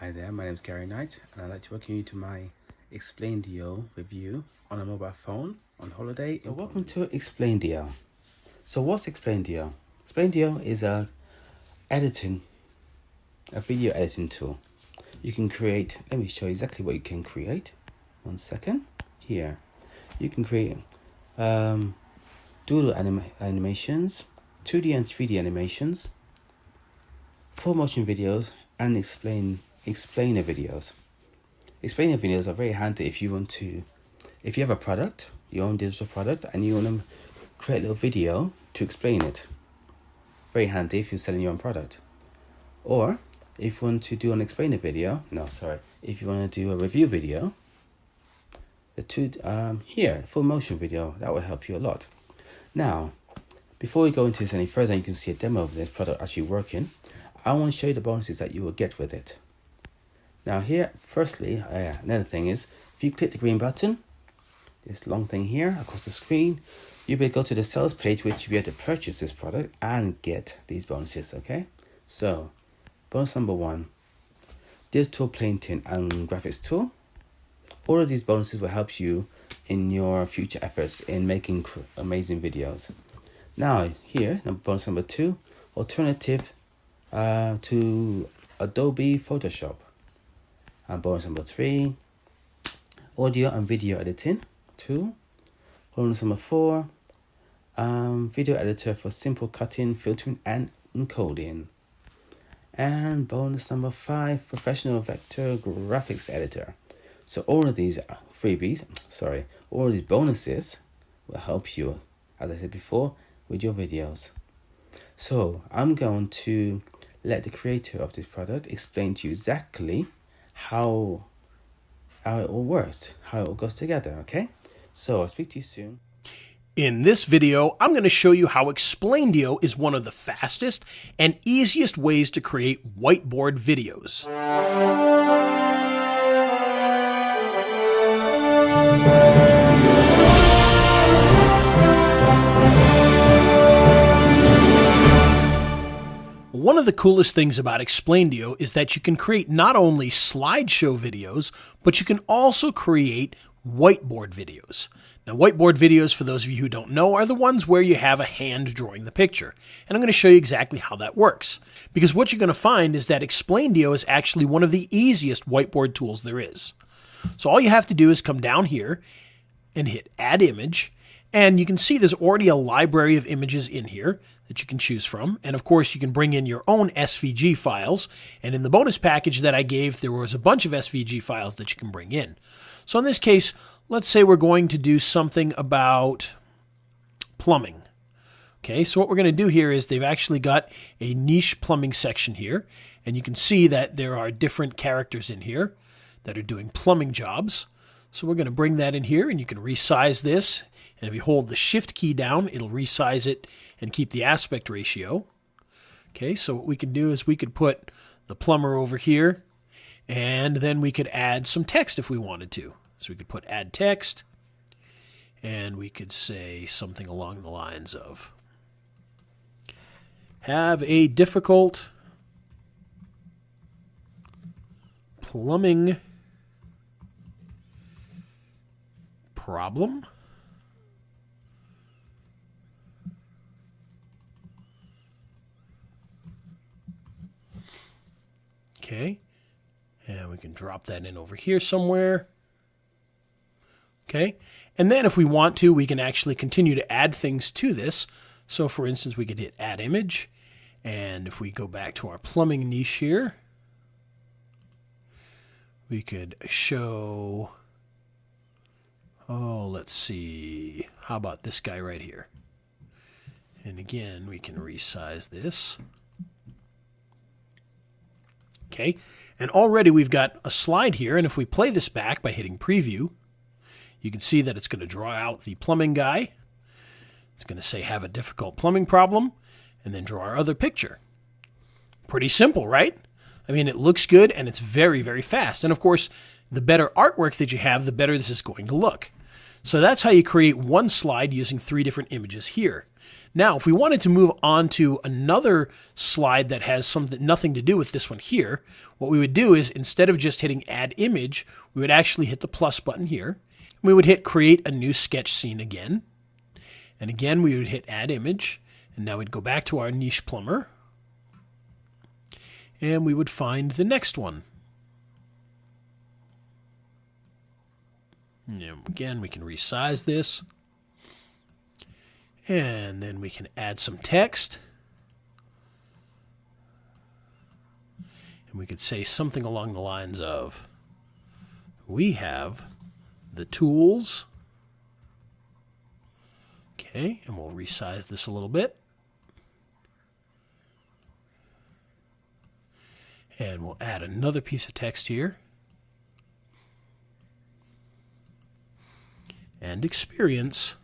Hi there, my name is Garry Knight, and I'd like to welcome you to my Explaindio review on a mobile phone on holiday. So welcome to Explaindio. So what's Explaindio? Explaindio is a video editing tool. You can create, let me show you exactly what you can create. 1 second. Here. You can create Doodle animations, 2D and 3D animations, full motion videos, and explainer videos. Explainer videos are very handy if you have a product, your own digital product, and you want to create a little video to explain it. Very handy if you're selling your own product. Or if you want to do an explainer video, if you want to do a review video, full motion video, that will help you a lot. Now, before we go into this any further, and you can see a demo of this product actually working, I want to show you the bonuses that you will get with it. Now here, firstly, another thing is, if you click the green button, this long thing here across the screen, you'll be able to go to the sales page, which you'll be able to purchase this product and get these bonuses, okay? So, bonus number 1, digital painting and graphics tool. All of these bonuses will help you in your future efforts in making amazing videos. Now here, bonus number 2, alternative to Adobe Photoshop. And bonus number 3, audio and video editing tool. Bonus number 4, video editor for simple cutting, filtering, and encoding. And bonus number 5, professional vector graphics editor. So all of these all of these bonuses will help you, as I said before, with your videos. So I'm going to let the creator of this product explain to you exactly how it all works, how it all goes together, okay? So I'll speak to you soon. In this video, I'm going to show you how Explaindio is one of the fastest and easiest ways to create whiteboard videos. One of the coolest things about Explaindio is that you can create not only slideshow videos, but you can also create whiteboard videos. Now, whiteboard videos, for those of you who don't know, are the ones where you have a hand drawing the picture. And I'm going to show you exactly how that works. Because what you're going to find is that Explaindio is actually one of the easiest whiteboard tools there is. So all you have to do is come down here and hit Add Image. And you can see there's already a library of images in here that you can choose from. And of course, you can bring in your own SVG files. And in the bonus package that I gave, there was a bunch of SVG files that you can bring in. So in this case, let's say we're going to do something about plumbing. Okay, so what we're going to do here is they've actually got a niche plumbing section here. And you can see that there are different characters in here that are doing plumbing jobs. So we're going to bring that in here, and you can resize this. And if you hold the Shift key down, it'll resize it and keep the aspect ratio. Okay, so what we can do is we could put the plumber over here, and then we could add some text if we wanted to. So we could put add text, and we could say something along the lines of, have a difficult plumbing problem. Okay, and we can drop that in over here somewhere. Okay, and then if we want to, we can actually continue to add things to this. So for instance, we could hit Add Image, and if we go back to our plumbing niche here, we could show, let's see, how about this guy right here? And again, we can resize this. Okay, and already we've got a slide here, and if we play this back by hitting preview, you can see that it's going to draw out the plumbing guy. It's going to say have a difficult plumbing problem, and then draw our other picture. Pretty simple, right? I mean, it looks good, and it's very, very fast. And of course, the better artwork that you have, the better this is going to look. So that's how you create one slide using 3 different images here. Now, if we wanted to move on to another slide that has nothing to do with this one here, what we would do is instead of just hitting Add Image, we would actually hit the plus button here. We would hit Create a New Sketch Scene again. And again, we would hit Add Image. And now we'd go back to our Niche Plumber. And we would find the next one. And again, we can resize this. And then we can add some text. And we could say something along the lines of, we have the tools. Okay, and we'll resize this a little bit. And we'll add another piece of text here. And experience.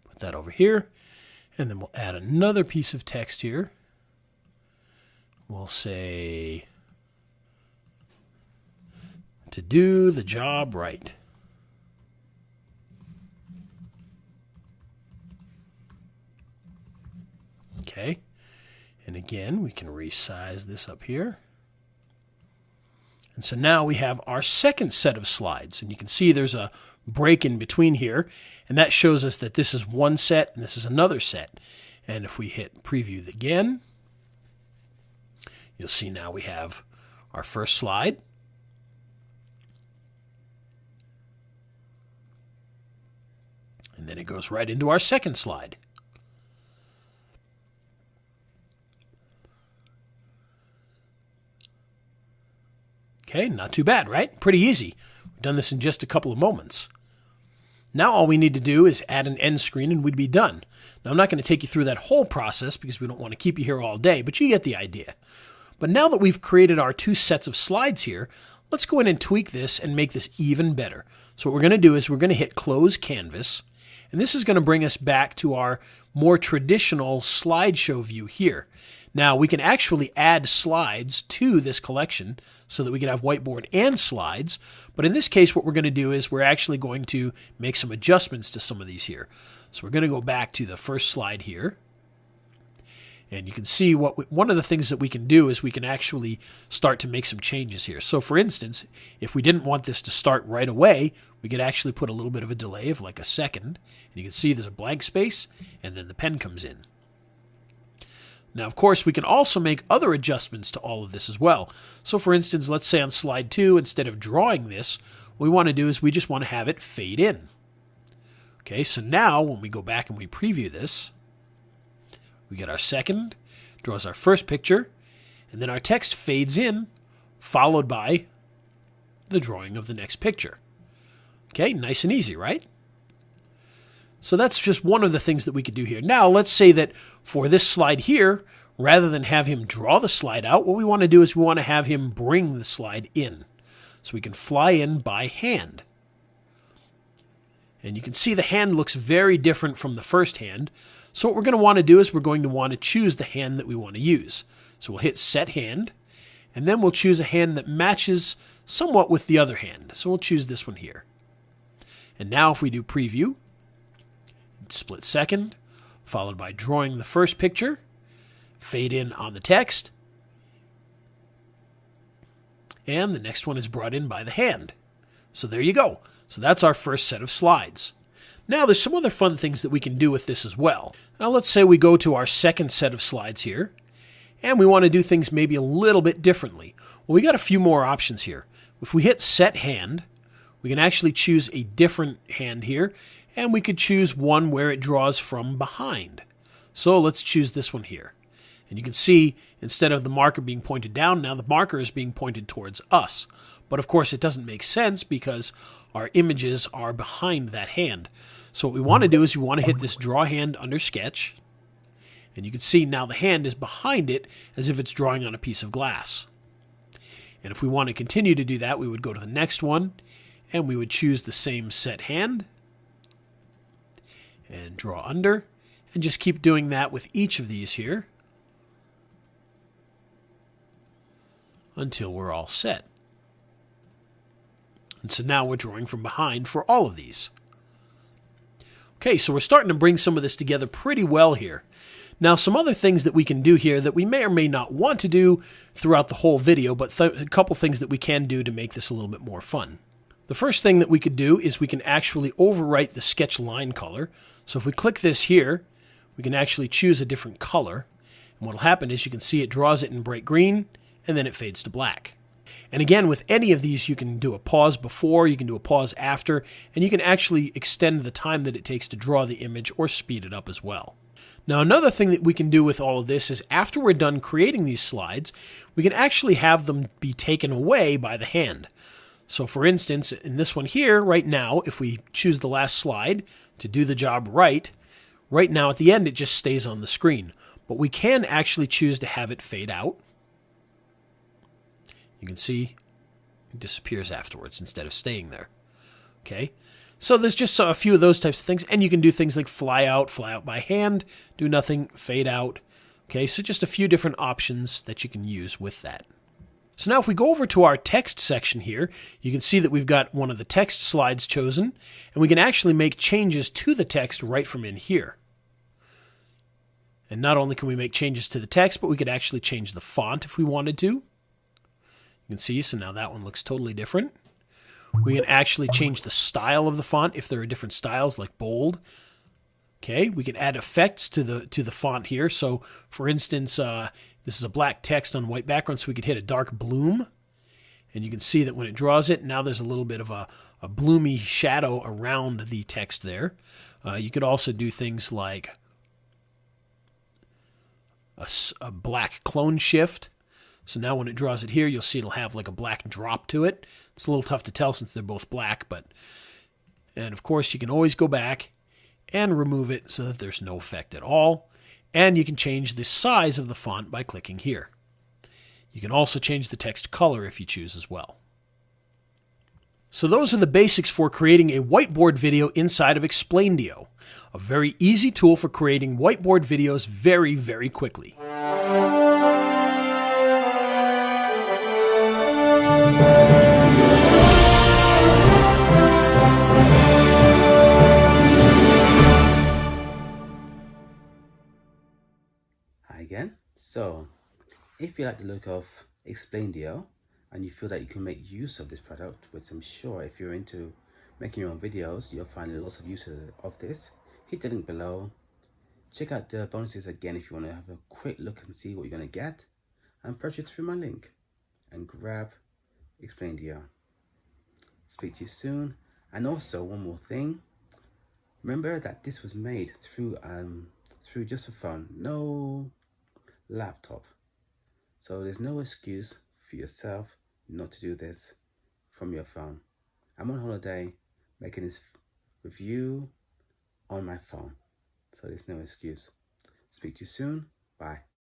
Put that over here. And then we'll add another piece of text here. We'll say, to do the job right. Okay, and again, we can resize this up here. And so now we have our second set of slides, and you can see there's a break in between here, and that shows us that this is one set and this is another set. And if we hit Preview again, you'll see now we have our first slide. And then it goes right into our second slide. Okay, not too bad, right? Pretty easy. We've done this in just a couple of moments. Now all we need to do is add an end screen and we'd be done. Now I'm not going to take you through that whole process because we don't want to keep you here all day, but you get the idea. But now that we've created our two sets of slides here, let's go in and tweak this and make this even better. So what we're going to do is we're going to hit Close Canvas, and this is going to bring us back to our more traditional slideshow view here. Now we can actually add slides to this collection so that we can have whiteboard and slides, but in this case what we're going to do is we're actually going to make some adjustments to some of these here. So we're going to go back to the first slide here. And you can see one of the things that we can do is we can actually start to make some changes here. So for instance, if we didn't want this to start right away, we could actually put a little bit of a delay of like a second. And you can see there's a blank space and then the pen comes in. Now, of course, we can also make other adjustments to all of this as well. So for instance, let's say on slide 2, instead of drawing this, what we want to do is we just want to have it fade in. Okay, so now when we go back and we preview this, we get our second, draws our first picture, and then our text fades in, followed by the drawing of the next picture. Okay, nice and easy, right? So that's just one of the things that we could do here. Now, let's say that for this slide here, rather than have him draw the slide out, what we want to do is we want to have him bring the slide in. So we can fly in by hand. And you can see the hand looks very different from the first hand. So what we're going to want to do is we're going to want to choose the hand that we want to use. So we'll hit Set Hand, and then we'll choose a hand that matches somewhat with the other hand. So we'll choose this one here. And now if we do Preview, split second, followed by drawing the first picture, fade in on the text, and the next one is brought in by the hand. So there you go. So that's our first set of slides. Now there's some other fun things that we can do with this as well. Now let's say we go to our second set of slides here, and we want to do things maybe a little bit differently. Well, we got a few more options here. If we hit Set Hand, we can actually choose a different hand here, and we could choose one where it draws from behind. So let's choose this one here. And you can see instead of the marker being pointed down, now the marker is being pointed towards us. But of course it doesn't make sense because our images are behind that hand. So what we want to do is we want to hit this Draw Hand under Sketch. And you can see now the hand is behind it as if it's drawing on a piece of glass. And if we want to continue to do that, we would go to the next one and we would choose the same Set Hand and draw under, and just keep doing that with each of these here. until we're all set. And so now we're drawing from behind for all of these. Okay, so we're starting to bring some of this together pretty well here. Now, some other things that we can do here that we may or may not want to do throughout the whole video, but a couple things that we can do to make this a little bit more fun. The first thing that we could do is we can actually overwrite the sketch line color. So if we click this here, we can actually choose a different color. And what will happen is you can see it draws it in bright green, and then it fades to black. And again, with any of these, you can do a pause before, you can do a pause after, and you can actually extend the time that it takes to draw the image or speed it up as well. Now, another thing that we can do with all of this is after we're done creating these slides, we can actually have them be taken away by the hand. So for instance, in this one here, right now, if we choose the last slide to do the job right now at the end, it just stays on the screen. But we can actually choose to have it fade out. You can see it disappears afterwards instead of staying there. Okay, so there's just a few of those types of things, and you can do things like fly out by hand, do nothing, fade out. Okay, so just a few different options that you can use with that. So now if we go over to our text section here, you can see that we've got one of the text slides chosen, and we can actually make changes to the text right from in here. And not only can we make changes to the text, but we could actually change the font if we wanted to. You can see, so now that one looks totally different. We can actually change the style of the font if there are different styles like bold. Okay, we can add effects to the font here. So for instance, this is a black text on white background, so we could hit a dark bloom. And you can see that when it draws it, now there's a little bit of a bloomy shadow around the text there. You could also do things like a black clone shift. So now when it draws it here, you'll see it'll have like a black drop to it. It's a little tough to tell since they're both black, and of course you can always go back and remove it so that there's no effect at all. And you can change the size of the font by clicking here. You can also change the text color if you choose as well. So those are the basics for creating a whiteboard video inside of Explaindio, a very easy tool for creating whiteboard videos very, very quickly. Hi again. So, if you like the look of Explaindio and you feel that you can make use of this product, which I'm sure if you're into making your own videos, you'll find lots of use of this, hit the link below. Check out the bonuses again if you want to have a quick look and see what you're going to get, and purchase through my link and grab Explaindio. Speak to you soon. And also one more thing, remember that this was made through just a phone, no laptop. So there's no excuse for yourself not to do this from your phone. I'm on holiday making this review on my phone, so there's no excuse. Speak to you soon. Bye.